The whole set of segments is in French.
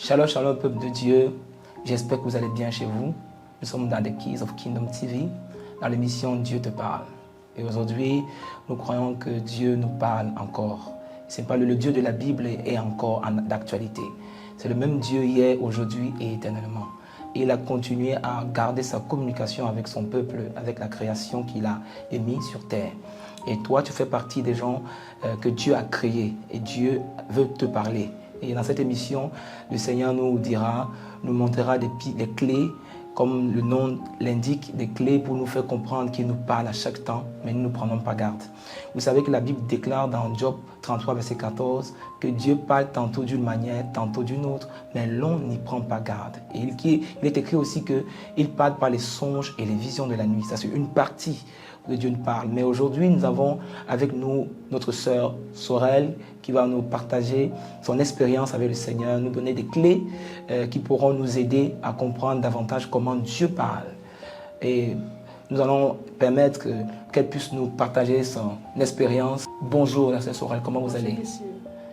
Shalom, shalom, peuple de Dieu. J'espère que vous allez bien chez vous. Nous sommes dans The Keys of Kingdom TV, dans l'émission Dieu te parle. Et aujourd'hui, nous croyons que Dieu nous parle encore. C'est pas le Dieu de la Bible est encore d'actualité. C'est le même Dieu hier, aujourd'hui et éternellement. Et il a continué à garder sa communication avec son peuple, avec la création qu'il a émise sur terre. Et toi, tu fais partie des gens que Dieu a créés et Dieu veut te parler. Et dans cette émission, le Seigneur nous dira, nous montrera des clés, comme le nom l'indique, des clés pour nous faire comprendre qu'il nous parle à chaque temps, mais nous ne prenons pas garde. Vous savez que la Bible déclare dans Job 33, verset 14, que Dieu parle tantôt d'une manière, tantôt d'une autre, mais l'on n'y prend pas garde. Et il est écrit aussi qu'il parle par les songes et les visions de la nuit. Ça, c'est une partie de Dieu nous parle. Mais aujourd'hui, nous avons avec nous notre sœur Sorel qui va nous partager son expérience avec le Seigneur, nous donner des clés qui pourront nous aider à comprendre davantage comment Dieu parle. Et nous allons permettre qu'elle puisse nous partager son expérience. Bonjour, la sœur Sorel, comment vous allez?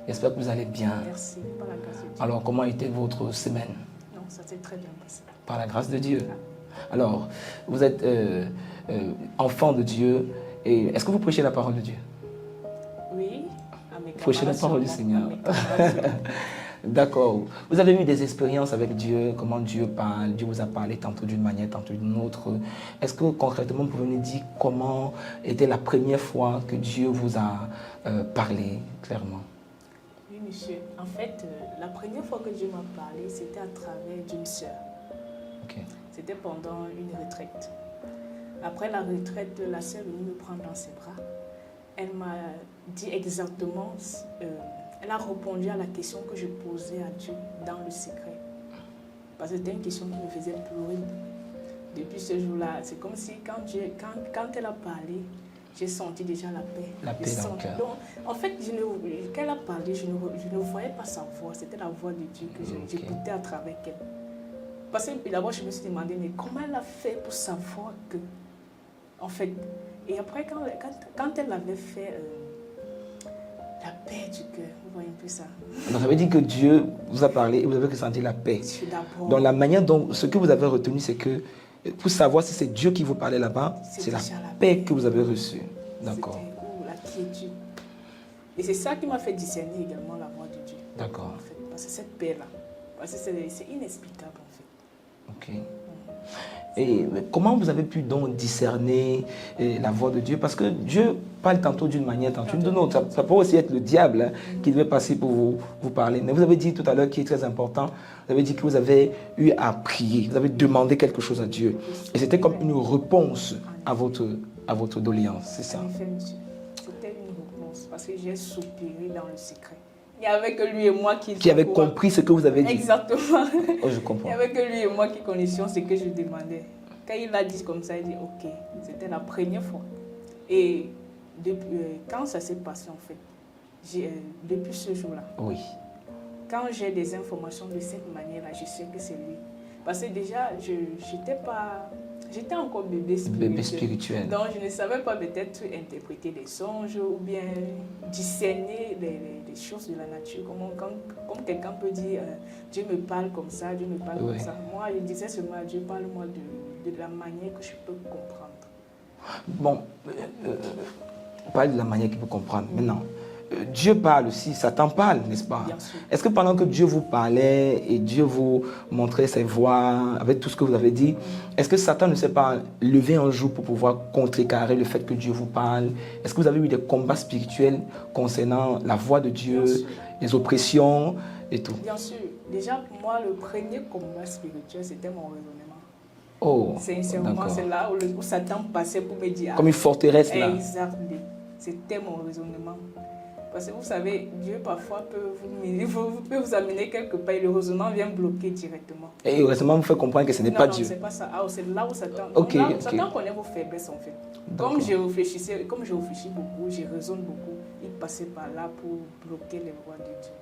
J'espère que vous allez bien. Merci, par la grâce de Dieu. Alors, comment a été votre semaine? Non, ça s'est très bien passé. Par la grâce de Dieu. Alors, vous êtes enfant de Dieu. Et est-ce que vous prêchez la parole de Dieu? Oui, à mes Prêchez la parole du Seigneur. camarades. D'accord. Vous avez eu des expériences avec Dieu, comment Dieu parle, Dieu vous a parlé tantôt d'une manière, tantôt d'une autre. Est-ce que concrètement, vous pouvez nous dire comment était la première fois que Dieu vous a parlé clairement? Oui, monsieur. En fait, la première fois que Dieu m'a parlé, c'était à travers d'une sœur. Ok. C'était pendant une retraite. Après la retraite, la sœur est venue me prendre dans ses bras. Elle m'a dit exactement, elle a répondu à la question que je posais à Dieu dans le secret. Parce que c'était une question qui me faisait pleurer. Depuis ce jour-là, c'est comme si quand elle a parlé, j'ai senti déjà la paix. La paix dans le cœur. Donc, en fait, quand elle a parlé, je ne voyais pas sa voix. C'était la voix de Dieu que j'écoutais à travers elle. Parce que d'abord, je me suis demandé, mais comment elle a fait pour savoir que... En fait, et après, quand elle avait fait la paix du cœur, vous voyez un peu ça. Donc ça veut dire que Dieu vous a parlé et vous avez ressenti la paix. Dans la manière dont ce que vous avez retenu, c'est que pour savoir si c'est Dieu qui vous parlait là-bas, c'est la paix que vous avez reçue. D'accord. C'était la quiétude. Et c'est ça qui m'a fait discerner également la voix de Dieu. D'accord. En fait, parce que cette paix-là, parce que c'est inexplicable en fait. Ok. Et comment vous avez pu donc discerner la voix de Dieu? Parce que Dieu parle tantôt d'une manière, tantôt d'une autre. Ça peut aussi être le diable qui devait passer pour vous parler. Mais vous avez dit tout à l'heure, qui est très important, vous avez dit que vous avez eu à prier, vous avez demandé quelque chose à Dieu. Et c'était comme une réponse à votre doléance, c'est ça? En effet, monsieur. C'était une réponse parce que j'ai soupiré dans le secret. Il n'y avait que lui et moi qui avait compris ce que vous avez dit. Exactement. Oh, je comprends. Il n'y avait que lui et moi qui connaissions ce que je demandais. Quand il l'a dit comme ça, il dit ok. C'était la première fois. Et quand ça s'est passé en fait, depuis ce jour-là, oui. Quand j'ai des informations de cette manière-là, je sais que c'est lui. Parce que déjà, j'étais encore bébé spirituel. Donc, je ne savais pas peut-être interpréter des songes ou bien discerner les choses de la nature. Comme quelqu'un peut dire, Dieu me parle comme ça, Dieu me parle comme ça. Moi, je disais seulement à Dieu, parle-moi de la manière que je peux comprendre. Bon, parle de la manière qu'il peut comprendre. Maintenant, Dieu parle aussi, Satan parle, n'est-ce pas? Est-ce que pendant que Dieu vous parlait et Dieu vous montrait ses voies, avec tout ce que vous avez dit, est-ce que Satan ne s'est pas levé un jour pour pouvoir contrecarrer le fait que Dieu vous parle? Est-ce que vous avez eu des combats spirituels concernant la voix de Dieu, les oppressions et tout? Bien sûr. Déjà, pour moi, le premier combat spirituel, c'était mon raisonnement. Oh, sincèrement, c'est là où Satan passait pour me dire... Comme une forteresse là. Exactement. C'était mon raisonnement. Parce que vous savez, Dieu parfois peut vous amener quelque part et le raisonnement vient bloquer directement. Et heureusement, vous fait comprendre que ce n'est pas Dieu. Non, c'est pas ça. C'est là où Satan... Satan connaît vos faiblesses en fait. Comme je réfléchis beaucoup, je raisonne beaucoup, il passait par là pour bloquer les voies de Dieu.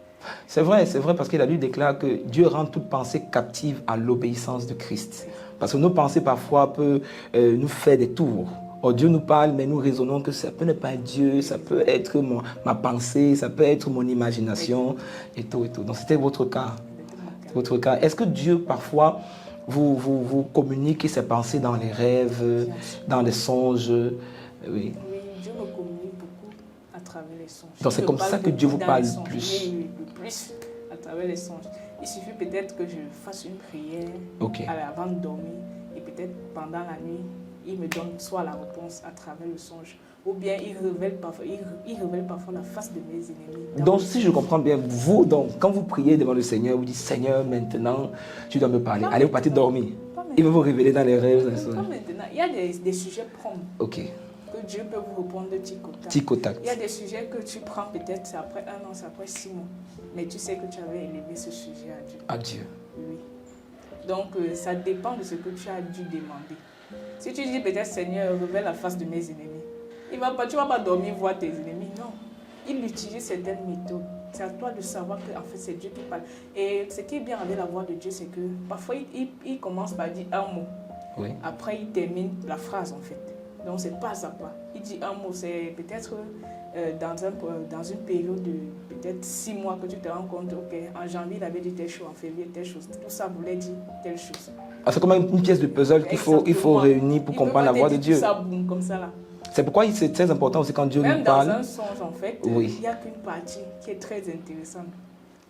C'est vrai parce que la Bible déclare que Dieu rend toute pensée captive à l'obéissance de Christ. Parce que nos pensées parfois peuvent nous faire des tours. Oh, Dieu nous parle, mais nous raisonnons que ça peut ne pas être Dieu, ça peut être ma pensée, ça peut être mon imagination et tout et tout. Donc c'était votre cas. votre cas. Est-ce que Dieu, parfois, vous communique ses pensées dans les rêves, dans les songes? Oui. Oui, Dieu me communique beaucoup à travers les songes. Donc c'est comme ça que Dieu vous parle le plus? Oui, le plus à travers les songes. Il suffit peut-être que je fasse une prière avant de dormir et peut-être pendant la nuit, il me donne soit la réponse à travers le songe ou bien il révèle parfois la face de mes ennemis. Donc si je comprends bien, vous, donc, quand vous priez devant le Seigneur, vous dites Seigneur, maintenant tu dois me parler. Allez, vous partez dormir. Il va vous révéler dans les rêves. Pas maintenant. Il y a des sujets prompts. Ok. Que Dieu peut vous répondre tic au tac. Il y a des sujets que tu prends peut-être, c'est après 1 an, c'est après 6 mois. Mais tu sais que tu avais élevé ce sujet à Dieu. À Dieu. Oui. Donc ça dépend de ce que tu as dû demander. Si tu dis peut-être Seigneur, révèle la face de mes ennemis, tu ne vas pas dormir voir tes ennemis. Non. Il utilise certaines méthodes. C'est à toi de savoir que en fait, c'est Dieu qui parle. Et ce qui est bien avec la voix de Dieu, c'est que parfois il commence par dire un mot. Oui. Après, il termine la phrase en fait. Donc, c'est pas à pas. Il dit un mot, c'est peut-être dans une période de peut-être 6 mois que tu te rends compte, ok, en janvier, il avait dit telle chose, en février, telle chose. Tout ça voulait dire telle chose. Ah, c'est comme une pièce de puzzle qu'il faut réunir pour comprendre la voix de Dieu. Tout ça, boum, comme ça là. C'est pourquoi c'est très important aussi quand Dieu nous parle. Même dans un songe, en fait, il n'y a qu'une partie qui est très intéressante.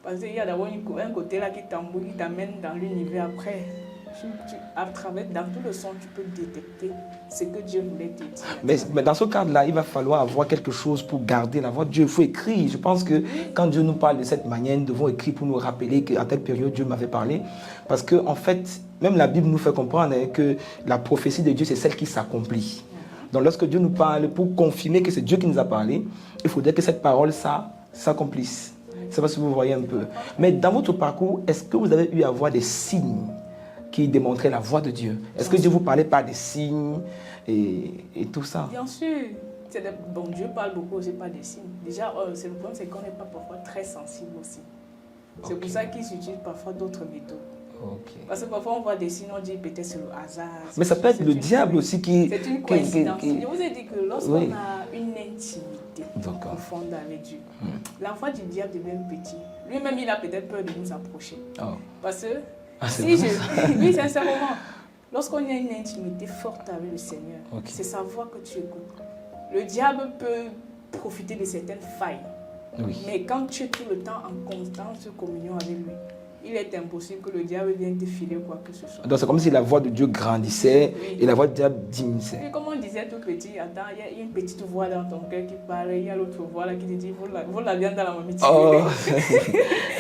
Parce qu'il y a d'abord un côté là qui t'amène dans l'univers après. À travers, dans tout le son, tu peux détecter ce que Dieu voulait te dire. Mais dans ce cadre-là, il va falloir avoir quelque chose pour garder la voix de Dieu. Il faut écrire. Je pense que quand Dieu nous parle de cette manière, nous devons écrire pour nous rappeler qu'à telle période, Dieu m'avait parlé. Parce qu'en fait, même la Bible nous fait comprendre que la prophétie de Dieu, c'est celle qui s'accomplit. Donc lorsque Dieu nous parle, pour confirmer que c'est Dieu qui nous a parlé, il faudrait que cette parole, s'accomplisse. Je ne sais pas si vous voyez un peu. Mais dans votre parcours, est-ce que vous avez eu à voir des signes qui démontraient la voix de Dieu? Est-ce que Dieu vous parlait par des signes et tout ça? Bien sûr. Bon, Dieu parle beaucoup aussi par des signes. Déjà, c'est le problème, c'est qu'on n'est pas parfois très sensible aussi. C'est pour ça qu'ils utilisent parfois d'autres méthodes. Parce que parfois on voit des signes, on dit peut-être c'est le hasard. Mais ça peut être le diable aussi qui... C'est une coïncidence. Je vous ai dit que lorsqu'on a une intimité profonde avec Dieu, l'enfant du diable devient petit. Lui-même, il a peut-être peur de nous approcher. Parce que oui, sincèrement, lorsqu'on a une intimité forte avec le Seigneur, c'est sa voix que tu écoutes. Le diable peut profiter de certaines failles. Mais quand tu es tout le temps en constante communion avec lui, il est impossible que le diable vienne te filer quoi que ce soit. Donc c'est comme si la voix de Dieu grandissait et la voix du diable diminuait. Et comme on disait tout petit, attends, il y a une petite voix dans ton cœur qui parle, il y a l'autre voix là qui te dit, vole la viande dans la mamie.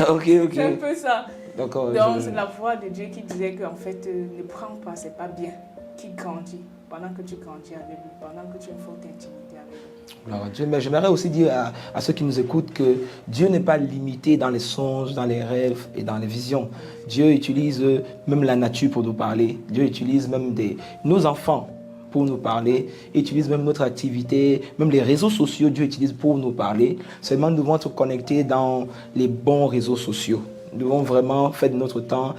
Ok. C'est un peu ça. Donc c'est la voix de Dieu qui disait qu'en fait, ne prends pas, c'est pas bien, qui grandit pendant que tu grandis avec lui, pendant que tu as une forte intimité avec lui. Alors, Dieu, mais j'aimerais aussi dire à ceux qui nous écoutent que Dieu n'est pas limité dans les songes, dans les rêves et dans les visions. Dieu utilise même la nature pour nous parler. Dieu utilise même nos enfants pour nous parler. Il utilise même notre activité, même les réseaux sociaux, Dieu utilise pour nous parler. Seulement, nous devons être connectés dans les bons réseaux sociaux. Nous devons vraiment faire de notre temps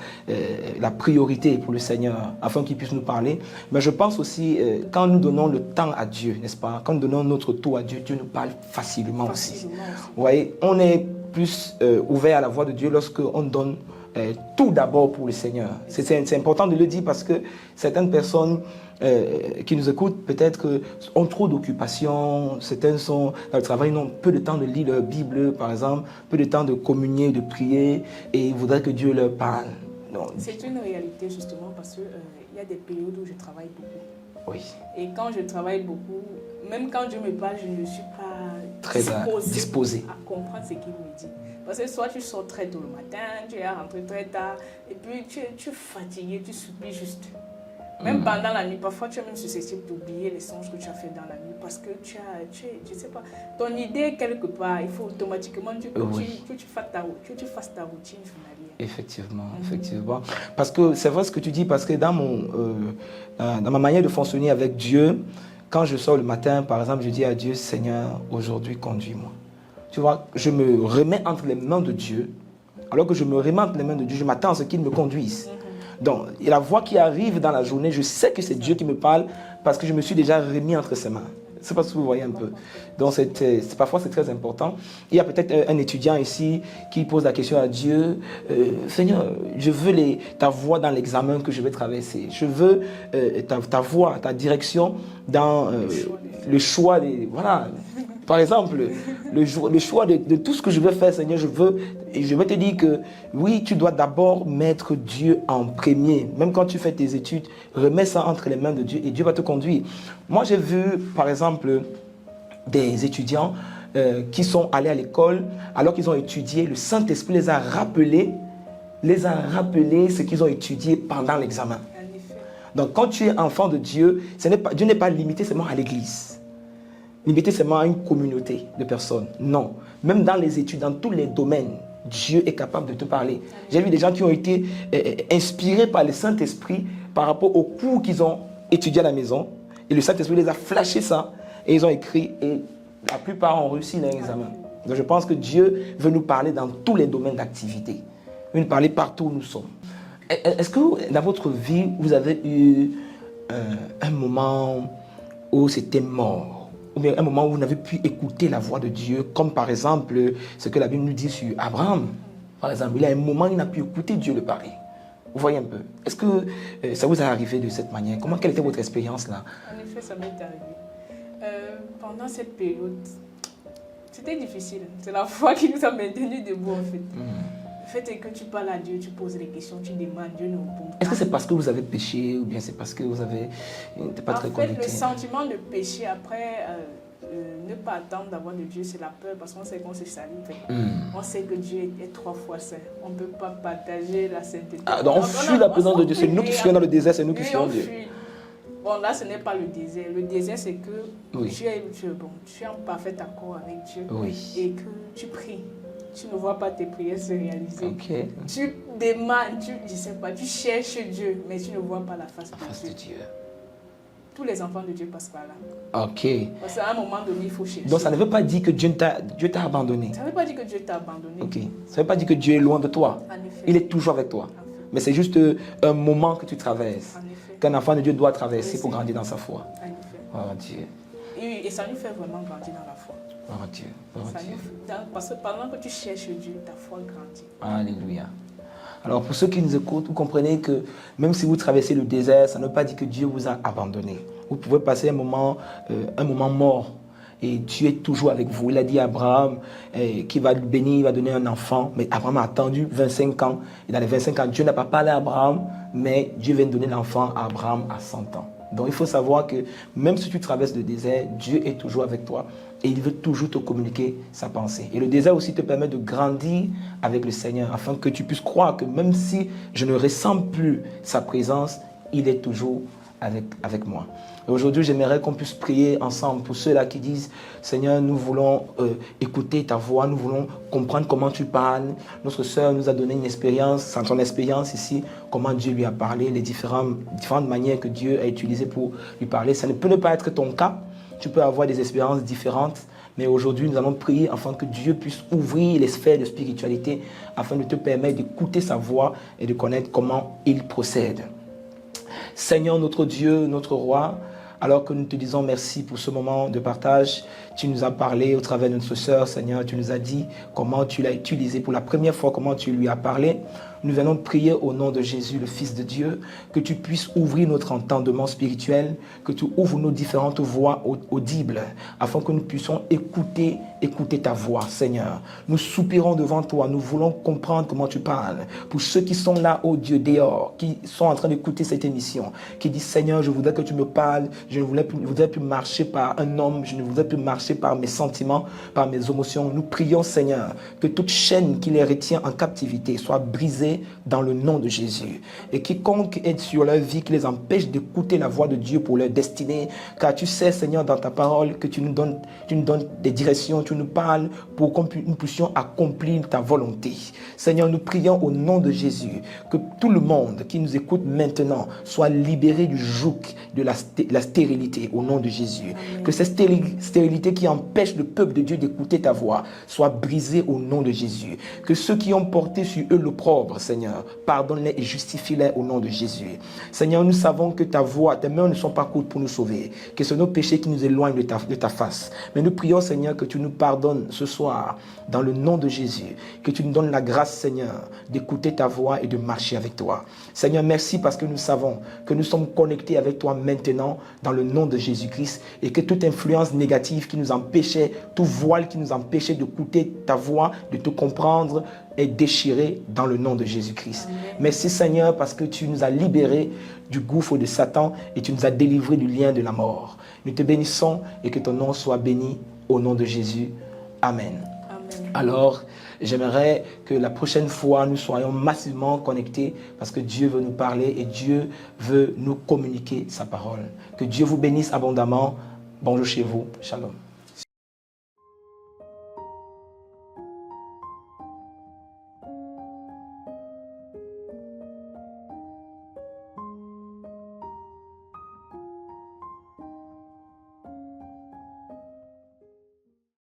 la priorité pour le Seigneur, afin qu'il puisse nous parler. Mais je pense aussi, quand nous donnons le temps à Dieu, n'est-ce pas? Quand nous donnons notre tour à Dieu, Dieu nous parle facilement aussi. Vous voyez, on est plus ouvert à la voix de Dieu lorsqu'on donne tout d'abord pour le Seigneur. C'est important de le dire parce que certaines personnes qui nous écoutent peut-être ont trop d'occupations, certaines sont dans le travail, n'ont peu de temps de lire leur Bible par exemple, peu de temps de communier, de prier et ils voudraient que Dieu leur parle. C'est une réalité justement parce qu'il y a des périodes où je travaille beaucoup. Oui. Et quand je travaille beaucoup, même quand Dieu me parle, je ne suis pas très disposé à comprendre ce qu'il me dit. Parce que soit tu sors très tôt le matin, tu es rentré très tard, et puis tu es fatigué, tu soupies juste. Même pendant la nuit, parfois tu es même susceptible d'oublier les songes que tu as fait dans la nuit parce que tu je sais pas, ton idée quelque part, il faut automatiquement que tu fasses ta routine journalière. Effectivement. Parce que c'est vrai ce que tu dis, parce que dans ma manière de fonctionner avec Dieu, quand je sors le matin, par exemple, je dis à Dieu, Seigneur, aujourd'hui conduis-moi. Tu vois, je me remets entre les mains de Dieu. Alors que je me remets entre les mains de Dieu, je m'attends à ce qu'il me conduise. Donc, la voix qui arrive dans la journée, je sais que c'est Dieu qui me parle parce que je me suis déjà remis entre ses mains. C'est parce que vous voyez un peu. Donc, parfois, c'est très important. Il y a peut-être un étudiant ici qui pose la question à Dieu. Seigneur, je veux ta voix dans l'examen que je vais traverser. Je veux ta voix, ta direction dans le choix des... Voilà. Par exemple, le choix de tout ce que je veux faire, Seigneur, et je vais te dire que oui, tu dois d'abord mettre Dieu en premier. Même quand tu fais tes études, remets ça entre les mains de Dieu et Dieu va te conduire. Moi, j'ai vu, par exemple, des étudiants qui sont allés à l'école, alors qu'ils ont étudié, le Saint-Esprit les a rappelés ce qu'ils ont étudié pendant l'examen. Donc, quand tu es enfant de Dieu, Dieu n'est pas limité seulement à l'église. Limité seulement à une communauté de personnes. Non. Même dans les études, dans tous les domaines, Dieu est capable de te parler. J'ai vu des gens qui ont été inspirés par le Saint-Esprit par rapport aux cours qu'ils ont étudiés à la maison. Et le Saint-Esprit les a flashés ça. Et ils ont écrit. Et la plupart ont réussi leur examen. Donc je pense que Dieu veut nous parler dans tous les domaines d'activité. Il veut nous parler partout où nous sommes. Est-ce que dans votre vie, vous avez eu un moment où c'était mort? Ou bien un moment où vous n'avez pu écouter la voix de Dieu, comme par exemple ce que la Bible nous dit sur Abraham. Par exemple, il y a un moment où il n'a pu écouter Dieu le parler. Vous voyez un peu. Est-ce que ça vous est arrivé de cette manière? Quelle était votre expérience là? En effet, ça m'est arrivé. Pendant cette période, c'était difficile. C'est la foi qui nous a maintenus debout en fait. Le fait est que tu parles à Dieu, tu poses des questions, tu demandes, Dieu ne répond pas. Est-ce que c'est parce que vous avez péché ou bien c'est parce que vous n'êtes pas très connecté? En fait, le sentiment de péché après, ne pas attendre d'avoir de Dieu, c'est la peur parce qu'on sait qu'on s'est sali. On sait que Dieu est 3 fois saint. On ne peut pas partager la sainteté. Donc on fuit la présence de Dieu. C'est nous qui fuyons dans le désert, c'est nous qui fuyons Dieu. Bon, là, ce n'est pas le désert. Le désert, c'est que tu es en parfait accord avec Dieu et que tu pries. Tu ne vois pas tes prières se réaliser. Tu demandes, tu cherches Dieu, mais tu ne vois pas la face de Dieu. Tous les enfants de Dieu passent par là. Parce qu'à un moment donné, il faut chercher. Donc ça ne veut pas dire que Dieu t'a abandonné. Ça ne veut pas dire que Dieu t'a abandonné. Ça ne veut pas dire que Dieu est loin de toi. Il est toujours avec toi. Mais c'est juste un moment que tu traverses. Qu'un enfant de Dieu doit traverser pour grandir dans sa foi. Oh Dieu. Et ça nous fait vraiment grandir dans la foi. Oh Dieu. Parce que pendant que tu cherches Dieu, ta foi grandit. Alléluia. Alors pour ceux qui nous écoutent, vous comprenez que même si vous traversez le désert, ça ne veut pas dire que Dieu vous a abandonné. Vous pouvez passer un moment mort et Dieu est toujours avec vous. Il a dit à Abraham qu'il va le bénir, il va donner un enfant. Mais Abraham a attendu 25 ans. Et dans les 25 ans, Dieu n'a pas parlé à Abraham, mais Dieu vient de donner l'enfant à Abraham à 100 ans. Donc il faut savoir que même si tu traverses le désert, Dieu est toujours avec toi et il veut toujours te communiquer sa pensée. Et le désert aussi te permet de grandir avec le Seigneur afin que tu puisses croire que même si je ne ressens plus sa présence, il est toujours avec moi. Et aujourd'hui, j'aimerais qu'on puisse prier ensemble pour ceux-là qui disent « Seigneur, nous voulons écouter ta voix, nous voulons comprendre comment tu parles. » Notre sœur nous a donné une expérience, sans son expérience ici, comment Dieu lui a parlé, les différentes manières que Dieu a utilisées pour lui parler. Ça ne peut ne pas être ton cas. Tu peux avoir des expériences différentes. Mais aujourd'hui, nous allons prier afin que Dieu puisse ouvrir les sphères de spiritualité afin de te permettre d'écouter sa voix et de connaître comment il procède. Seigneur, notre Dieu, notre Roi, alors que nous te disons merci pour ce moment de partage, tu nous as parlé au travers de notre sœur, Seigneur, tu nous as dit comment tu l'as utilisé pour la première fois, comment tu lui as parlé. Nous venons prier au nom de Jésus, le Fils de Dieu, que tu puisses ouvrir notre entendement spirituel, que tu ouvres nos différentes voix audibles, afin que nous puissions écouter ta voix, Seigneur. Nous soupirons devant toi, nous voulons comprendre comment tu parles. Pour ceux qui sont là, oh Dieu, dehors, qui sont en train d'écouter cette émission, qui disent, Seigneur, je voudrais que tu me parles, je ne voudrais plus marcher par un homme, je ne voudrais plus marcher par mes sentiments, par mes émotions. Nous prions, Seigneur, que toute chaîne qui les retient en captivité soit brisée dans le nom de Jésus. Et quiconque est sur leur vie, qui les empêche d'écouter la voix de Dieu pour leur destinée, car tu sais, Seigneur, dans ta parole, que tu nous donnes des directions, tu nous parles pour que nous puissions accomplir ta volonté. Seigneur, nous prions au nom de Jésus, que tout le monde qui nous écoute maintenant soit libéré du joug de la stérilité au nom de Jésus. Amen. Que cette stérilité qui empêche le peuple de Dieu d'écouter ta voix soit brisée au nom de Jésus. Que ceux qui ont porté sur eux l'opprobre, pauvres, Seigneur. Pardonne-les et justifie-les au nom de Jésus. Seigneur, nous savons que ta voix, tes mains ne sont pas courtes pour nous sauver, que ce sont nos péchés qui nous éloignent de ta face. Mais nous prions, Seigneur, que tu nous pardonnes ce soir, dans le nom de Jésus, que tu nous donnes la grâce, Seigneur, d'écouter ta voix et de marcher avec toi. Seigneur, merci parce que nous savons que nous sommes connectés avec toi maintenant, dans le nom de Jésus-Christ, et que toute influence négative qui nous empêchait, tout voile qui nous empêchait d'écouter ta voix, de te comprendre, est déchiré dans le nom de Jésus-Christ. Merci Seigneur parce que tu nous as libérés du gouffre de Satan et tu nous as délivrés du lien de la mort. Nous te bénissons et que ton nom soit béni au nom de Jésus. Amen. Amen. Alors, j'aimerais que la prochaine fois, nous soyons massivement connectés parce que Dieu veut nous parler et Dieu veut nous communiquer sa parole. Que Dieu vous bénisse abondamment. Bonjour chez vous. Shalom.